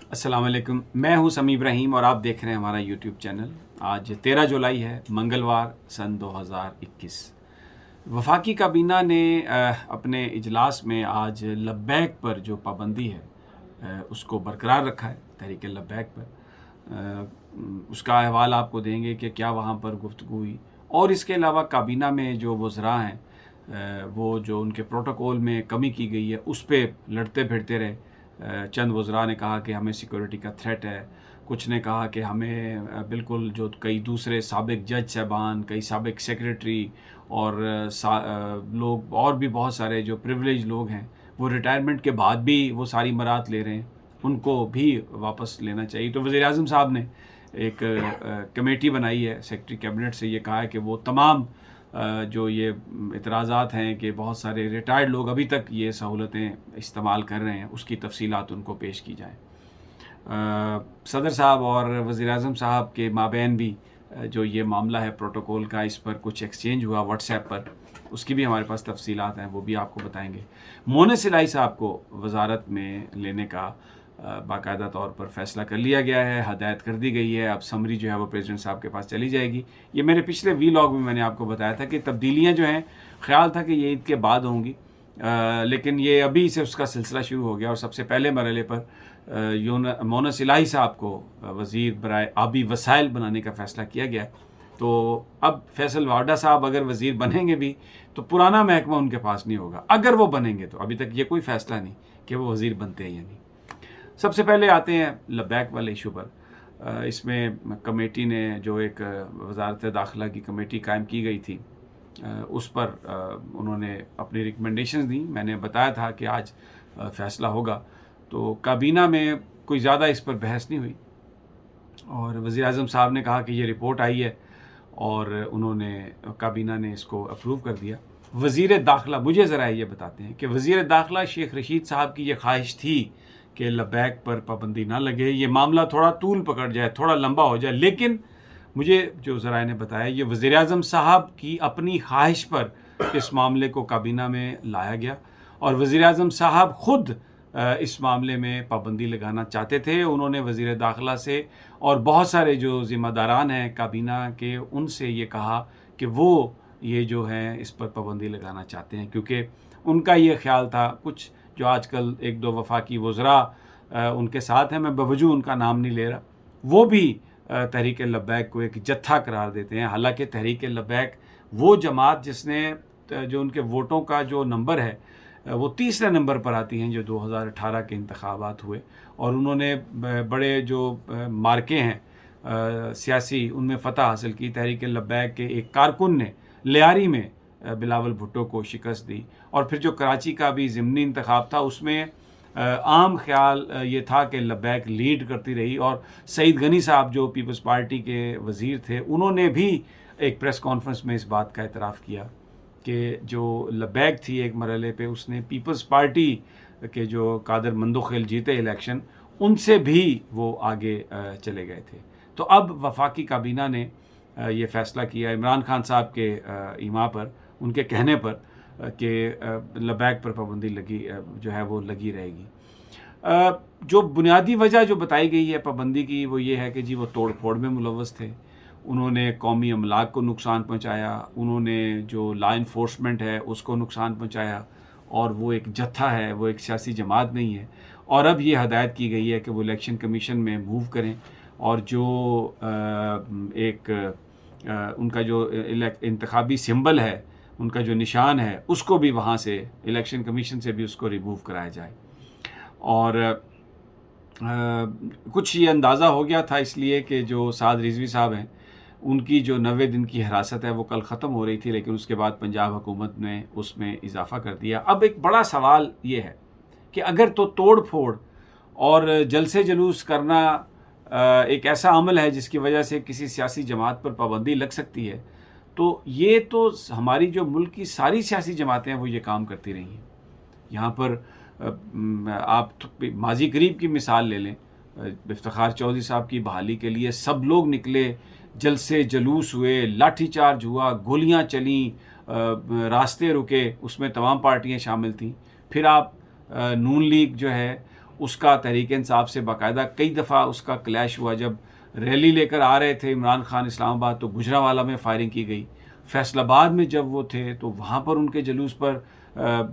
अस्सलाम वालेकुम, मैं हूं समी इब्राहिम और आप देख रहे हैं हमारा यूट्यूब चैनल। आज 13 जुलाई है, मंगलवार, सन 2021। वफाकी काबीना ने अपने इजलास में आज लब्बैक पर जो पाबंदी है उसको बरकरार रखा है, तहरीक लब्बैक पर। उसका अहवाल आपको देंगे कि क्या वहाँ पर गुफ्तगू हुई। और इसके अलावा काबीना में जो वज़रा हैं वो जो उनके प्रोटोकॉल में कमी की गई है उस पर लड़ते भिड़ते रहे। चंद वज़रा ने कहा कि हमें सिक्योरिटी का थ्रेट है, कुछ ने कहा कि हमें बिल्कुल जो कई दूसरे साबिक जज साहबान, कई साबिक सेक्रेटरी और लोग और भी बहुत सारे जो प्रिविलेज लोग हैं वो रिटायरमेंट के बाद भी वो सारी मरात ले रहे हैं, उनको भी वापस लेना चाहिए। तो वज़ीर-ए-आज़म साहब ने एक कमेटी बनाई है, सेक्रेटरी कैबिनेट से ये कहा है कि वो तमाम जो ये इतराज़ात हैं कि बहुत सारे रिटायर्ड लोग अभी तक ये सहूलतें इस्तेमाल कर रहे हैं, उसकी तफसीलात उनको पेश की जाएँ। सदर साहब और वज़ीर-ए-आज़म साहब के माबैन भी जो ये मामला है प्रोटोकॉल का, इस पर कुछ एक्सचेंज हुआ व्हाट्सएप पर, उसकी भी हमारे पास तफसीलात हैं, वो भी आपको बताएंगे। मोनिस इलाही साहब को वज़ारत में लेने का बाकायदा तौर पर फ़ैसला कर लिया गया है, हदायत कर दी गई है। अब समरी जो है वो प्रेसिडेंट साहब के पास चली जाएगी। ये मेरे पिछले वीलॉग में मैंने आपको बताया था कि तब्दीलियाँ जो हैं, ख़्याल था कि ये ईद के बाद होंगी, लेकिन ये अभी से उसका सिलसिला शुरू हो गया और सबसे पहले मरहले पर मोनिस इलाही साहब को वज़ीर बराए आबी वसाइल बनाने का फ़ैसला किया गया। तो अब फैसल वाडा साहब अगर वज़ीर बनेंगे भी तो पुराना महकमा उनके पास नहीं होगा। अगर वो बनेंगे तो अभी तक ये कोई फ़ैसला नहीं कि वो वज़ीर बनते हैं या नहीं। सबसे पहले आते हैं लब्बैक वाले इशू पर। इसमें कमेटी ने जो एक वज़ारत दाखिला की कमेटी कायम की गई थी, उस पर उन्होंने अपनी रिकमेंडेशंस दी। मैंने बताया था कि आज फ़ैसला होगा, तो काबीना में कोई ज़्यादा इस पर बहस नहीं हुई और वज़ीर-ए-आज़म साहब ने कहा कि ये रिपोर्ट आई है और उन्होंने काबीना ने इसको अप्रूव कर दिया। वज़ीर दाखिला, मुझे ज़रा ये बताते हैं कि वज़ीर दाखिला शेख रशीद साहब की ये ख्वाहिश थी कि लब्बैक पर पाबंदी ना लगे, ये मामला थोड़ा तूल पकड़ जाए, थोड़ा लंबा हो जाए, लेकिन मुझे जो ज़राए ने बताया ये वज़ीर-ए-आज़म साहब की अपनी ख्वाहिश पर इस मामले को काबीना में लाया गया और वज़ीर-ए-आज़म साहब ख़ुद इस मामले में पाबंदी लगाना चाहते थे। उन्होंने वज़ीर दाखिला से और बहुत सारे जो ज़िम्मेदारान हैं काबीना के, उनसे ये कहा कि वो ये जो है इस पर पाबंदी लगाना चाहते हैं, क्योंकि उनका ये ख़्याल था, कुछ जो आजकल एक दो वफाकी वज़रा उनके साथ हैं, मैं बवजूद उनका नाम नहीं ले रहा, वो भी तहरीक लब्बैक को एक जत्था करार देते हैं। हालांकि तहरीक लब्बैक वो जमात जिसने जो उनके वोटों का जो नंबर है वो तीसरे नंबर पर आती हैं, जो 2018 के इंतखाबात हुए और उन्होंने बड़े जो मार्के हैं सियासी, उनमें फ़तह हासिल की। तहरीक लब्बैक के एक कारकुन ने लियारी में बिलावल भुट्टो को शिकस्त दी और फिर जो कराची का भी ज़िमनी इंतखाब था उसमें आम ख्याल ये था कि लब्बैक लीड करती रही और सईद गनी साहब जो पीपल्स पार्टी के वज़ीर थे, उन्होंने भी एक प्रेस कॉन्फ्रेंस में इस बात का एतराफ़ किया कि जो लब्बैक थी एक मरहले पे उसने पीपल्स पार्टी के जो कादर मंदोखेल जीते इलेक्शन, उनसे भी वो आगे चले गए थे। तो अब वफाकी काबीना ने ये फ़ैसला किया इमरान खान साहब के ईमा पर, उनके कहने पर, कि लब्बैक पर पाबंदी जो है वो लगी रहेगी। जो बुनियादी वजह जो बताई गई है पाबंदी की वो ये है कि जी वो तोड़ फोड़ में मुलव्वस थे, उन्होंने कौमी अमलाक को नुकसान पहुंचाया, उन्होंने जो लॉ इन्फोर्समेंट है उसको नुकसान पहुंचाया और वो एक जत्था है, वो एक सियासी जमात नहीं है। और अब ये हदायत की गई है कि वो इलेक्शन कमीशन में मूव करें और जो उनका जो इंतखाबी सिंबल है, उनका जो निशान है, उसको भी वहाँ से इलेक्शन कमीशन से भी उसको रिमूव कराया जाए। और कुछ ये अंदाज़ा हो गया था इसलिए कि जो साद रिजवी साहब हैं उनकी जो 90 दिन की हिरासत है वो कल ख़त्म हो रही थी, लेकिन उसके बाद पंजाब हुकूमत ने उसमें इजाफ़ा कर दिया। अब एक बड़ा सवाल ये है कि अगर तो तोड़ फोड़ और जलसे जुलूस करना एक ऐसा अमल है जिसकी वजह से किसी सियासी जमात पर पाबंदी लग सकती है, तो ये तो हमारी जो मुल्क की सारी सियासी जमातें हैं वो ये काम करती रही हैं। यहाँ पर आप माजी करीब की मिसाल ले लें, इफ्तिखार चौधरी साहब की बहाली के लिए सब लोग निकले, जलसे जुलूस हुए, लाठीचार्ज हुआ, गोलियां चलीं, रास्ते रुके, उसमें तमाम पार्टियां शामिल थीं। फिर आप नून लीग जो है उसका तहरीक इंसाफ से बाकायदा कई दफ़ा उसका क्लैश हुआ। जब रैली लेकर आ रहे थे इमरान खान इस्लामाबाद, तो गुजरांवाला में फायरिंग की गई। फैसलाबाद में जब वो थे तो वहाँ पर उनके जुलूस पर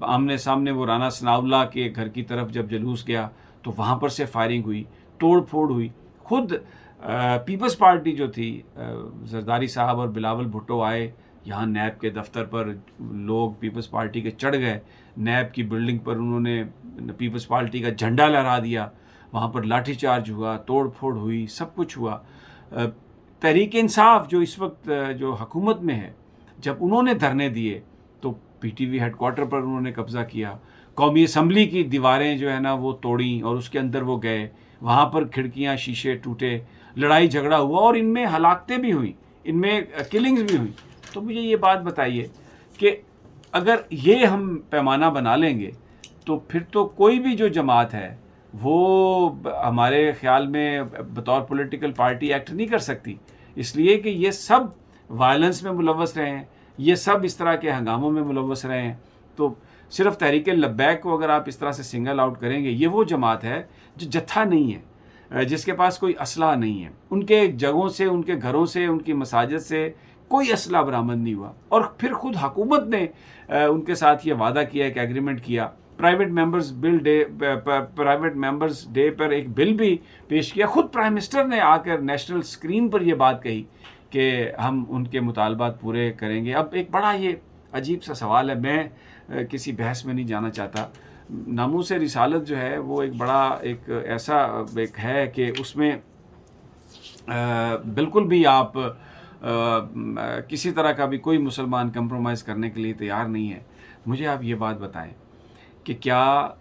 आमने सामने वो राना सनाउल्लाह के घर की तरफ जब जुलूस गया तो वहाँ पर से फायरिंग हुई, तोड़ फोड़ हुई। खुद पीपल्स पार्टी जो थी, जरदारी साहब और बिलावल भुट्टो आए यहाँ नैब के दफ्तर पर, लोग पीपल्स पार्टी के चढ़ गए, नैब की बिल्डिंग पर उन्होंने पीपल्स पार्टी का झंडा लहरा दिया, वहाँ पर लाठीचार्ज हुआ, तोड़ फोड़ हुई, सब कुछ हुआ। तहरीक इंसाफ जो इस वक्त जो हुकूमत में है, जब उन्होंने धरने दिए तो पीटीवी हेडक्वार्टर पर उन्होंने कब्ज़ा किया, कौमी असम्बली की दीवारें जो है ना वो तोड़ी और उसके अंदर वो गए, वहाँ पर खिड़कियाँ शीशे टूटे, लड़ाई झगड़ा हुआ और इनमें हलाकतें भी हुई, इनमें किलिंग्स भी हुई। तो मुझे ये बात बताइए कि अगर ये हम पैमाना बना लेंगे तो फिर तो कोई भी जो जमात है वो हमारे ख़्याल में बतौर पॉलिटिकल पार्टी एक्ट नहीं कर सकती, इसलिए कि ये सब वायलेंस में मुलव्वस रहे हैं, ये सब इस तरह के हंगामों में मुलव्वस रहे हैं। तो सिर्फ तहरीक लब्बैक को अगर आप इस तरह से सिंगल आउट करेंगे, ये वो जमात है जो जत्था नहीं है, जिसके पास कोई असला नहीं है, उनके जगहों से, उनके घरों से, उनकी मसाजिद से कोई असला बरामद नहीं हुआ। और फिर खुद हुकूमत ने उनके साथ ये वादा किया, एक एग्रीमेंट किया, प्राइवेट मेंबर्स डे पर एक बिल भी पेश किया। खुद प्राइम मिनिस्टर ने आकर नेशनल स्क्रीन पर यह बात कही कि हम उनके मुतालबात पूरे करेंगे। अब एक बड़ा ये अजीब सा सवाल है, मैं किसी बहस में नहीं जाना चाहता। नामूस रिसालत जो है वो एक बड़ा एक ऐसा एक है कि उसमें बिल्कुल भी आप किसी तरह का भी कोई मुसलमान कंप्रोमाइज़ करने के लिए तैयार नहीं है। मुझे आप ये बात बताएं कि क्या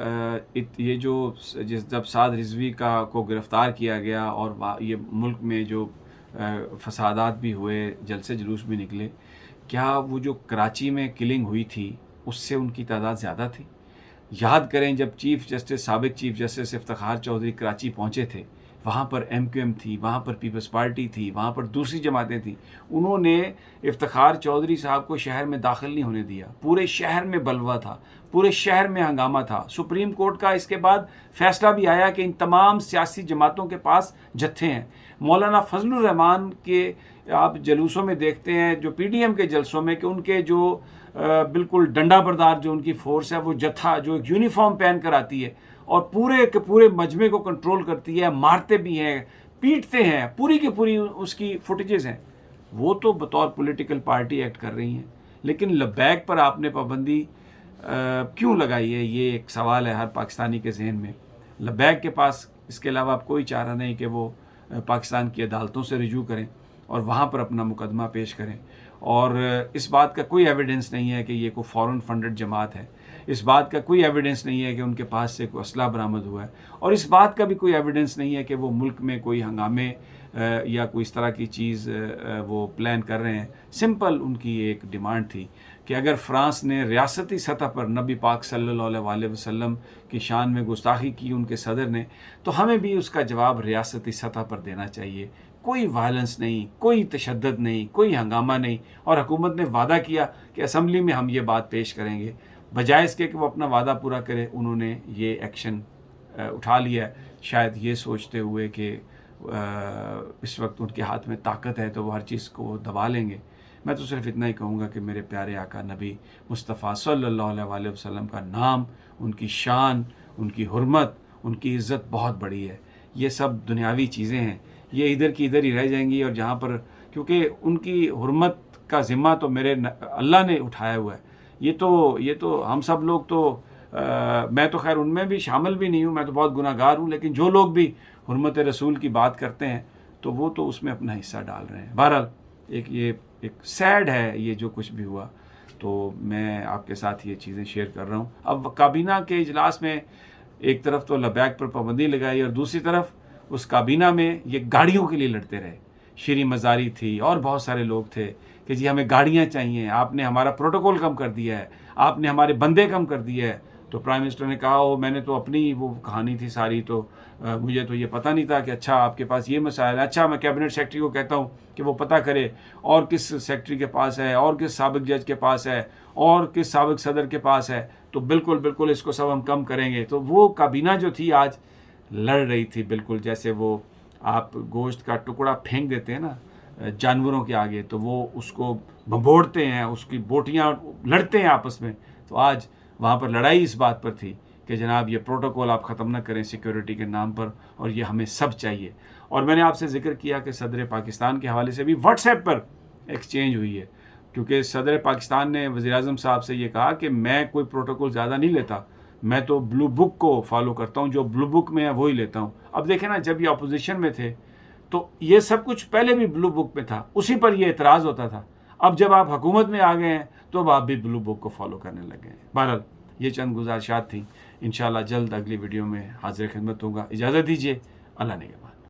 ये जो जब साद रिजवी को गिरफ़्तार किया गया और ये मुल्क में जो फसादात भी हुए, जलसे जुलूस भी निकले, क्या वो जो कराची में किलिंग हुई थी उससे उनकी तादाद ज़्यादा थी? याद करें जब साबिक़ चीफ़ जस्टिस इफ्तिखार चौधरी कराची पहुँचे थे, वहाँ पर MQM थी, वहाँ पर पीपल्स पार्टी थी, वहाँ पर दूसरी जमातें थीं। उन्होंने इफ्तिखार चौधरी साहब को शहर में दाखिल नहीं होने दिया। पूरे शहर में बलवा था, पूरे शहर में हंगामा था। सुप्रीम कोर्ट का इसके बाद फैसला भी आया कि इन तमाम सियासी जमातों के पास जत्थे हैं। मौलाना फजलुर रहमान के आप जलूसों में देखते हैं, जो PDM के जलसों में, कि उनके जो बिल्कुल डंडा बरदार जो उनकी फ़ोर्स है, वो जत्था जो एक यूनिफॉर्म पहन कर आती है और पूरे के पूरे मजमे को कंट्रोल करती है, मारते भी हैं, पीटते हैं, पूरी की पूरी उसकी फुटेजेस हैं। वो तो बतौर पॉलिटिकल पार्टी एक्ट कर रही हैं, लेकिन लब्बैक पर आपने पाबंदी क्यों लगाई है? ये एक सवाल है हर पाकिस्तानी के जहन में। लब्बैक के पास इसके अलावा अब कोई चारा नहीं कि वो पाकिस्तान की अदालतों से रिजू करें और वहाँ पर अपना मुकदमा पेश करें। और इस बात का कोई एविडेंस नहीं है कि ये कोई फ़ॉरेन फंडेड जमात है, इस बात का कोई एविडेंस नहीं है कि उनके पास से कोई असला बरामद हुआ है, और इस बात का भी कोई एविडेंस नहीं है कि वो मुल्क में कोई हंगामे या कोई इस तरह की चीज़ वो प्लान कर रहे हैं। सिंपल उनकी एक डिमांड थी कि अगर फ़्रांस ने रियासती सतह पर नबी पाक सल्लल्लाहु अलैहि वसल्लम की शान में गुस्ताखी की उनके सदर ने, तो हमें भी उसका जवाब रियासती सतह पर देना चाहिए। कोई वायलेंस नहीं, कोई तशद्दुद नहीं, कोई हंगामा नहीं, और हुकूमत ने वादा किया कि असम्बली में हम ये बात पेश करेंगे। बजाय इसके कि वो अपना वादा पूरा करे, उन्होंने ये एक्शन उठा लिया है, शायद ये सोचते हुए कि इस वक्त उनके हाथ में ताकत है तो वो हर चीज़ को दबा लेंगे। मैं तो सिर्फ इतना ही कहूँगा कि मेरे प्यारे आका नबी मुस्तफ़ा सल्लल्लाहु अलैहि वसल्लम का नाम, उनकी शान, उनकी हुर्मत, उनकी इज़्ज़त बहुत बड़ी है। ये सब दुनियावी चीज़ें हैं, ये इधर की इधर ही रह जाएंगी। और जहाँ पर, क्योंकि उनकी हुर्मत का ज़िम्मा तो मेरे अल्लाह ने उठाया हुआ है। ये तो हम सब लोग तो मैं तो खैर उनमें भी शामिल भी नहीं हूँ, मैं तो बहुत गुनाहगार हूँ, लेकिन जो लोग भी हुर्मत रसूल की बात करते हैं तो वो तो उसमें अपना हिस्सा डाल रहे हैं। बहरहाल एक सैड है ये जो कुछ भी हुआ, तो मैं आपके साथ ये चीज़ें शेयर कर रहा हूँ। अब काबीना के इजलास में एक तरफ तो लब्बैक पर पाबंदी लगाई और दूसरी तरफ उस काबीना में ये गाड़ियों के लिए लड़ते रहे। श्री मज़ारी थी और बहुत सारे लोग थे कि जी हमें गाड़ियाँ चाहिए, आपने हमारा प्रोटोकॉल कम कर दिया है, आपने हमारे बंदे कम कर दिए है। तो प्राइम मिनिस्टर ने कहा, वो मैंने तो अपनी वो कहानी थी सारी, तो मुझे तो ये पता नहीं था कि अच्छा आपके पास ये मसाइल है। अच्छा, मैं कैबिनेट सेक्रेटरी को कहता हूँ कि वो पता करे और किस सेक्रेटरी के पास है, और किस साबिक़ जज के पास है, और किस साबिक़ सदर के पास है। तो बिल्कुल बिल्कुल इसको सब हम कम करेंगे। तो वो काबीना जो थी आज लड़ रही थी, बिल्कुल जैसे वो आप गोश्त का टुकड़ा फेंक देते हैं ना जानवरों के आगे, तो वो उसको भंभोड़ते हैं, उसकी बोटियां लड़ते हैं आपस में। तो आज वहाँ पर लड़ाई इस बात पर थी कि जनाब ये प्रोटोकॉल आप ख़त्म ना करें सिक्योरिटी के नाम पर, और ये हमें सब चाहिए। और मैंने आपसे जिक्र किया कि सदर पाकिस्तान के हवाले से भी व्हाट्सएप पर एक्सचेंज हुई है, क्योंकि सदर पाकिस्तान ने वज़ीर-ए-आज़म साहब से ये कहा कि मैं कोई प्रोटोकॉल ज़्यादा नहीं लेता, मैं तो ब्लू बुक को फॉलो करता हूँ, जो ब्लू बुक में है वही लेता हूँ। अब देखें ना, जब ये अपोजिशन में थे तो ये सब कुछ पहले भी ब्लू बुक में था, उसी पर ये एतराज़ होता था। अब जब आप हुकूमत में आ गए हैं तो अब आप भी ब्लू बुक को फॉलो करने लगे हैं। बहरहाल ये चंद गुजारिशात थी, इंशाल्लाह जल्द अगली वीडियो में हाजिर खिदमत होगा। इजाज़त दीजिए, अल्लाह निगहबान।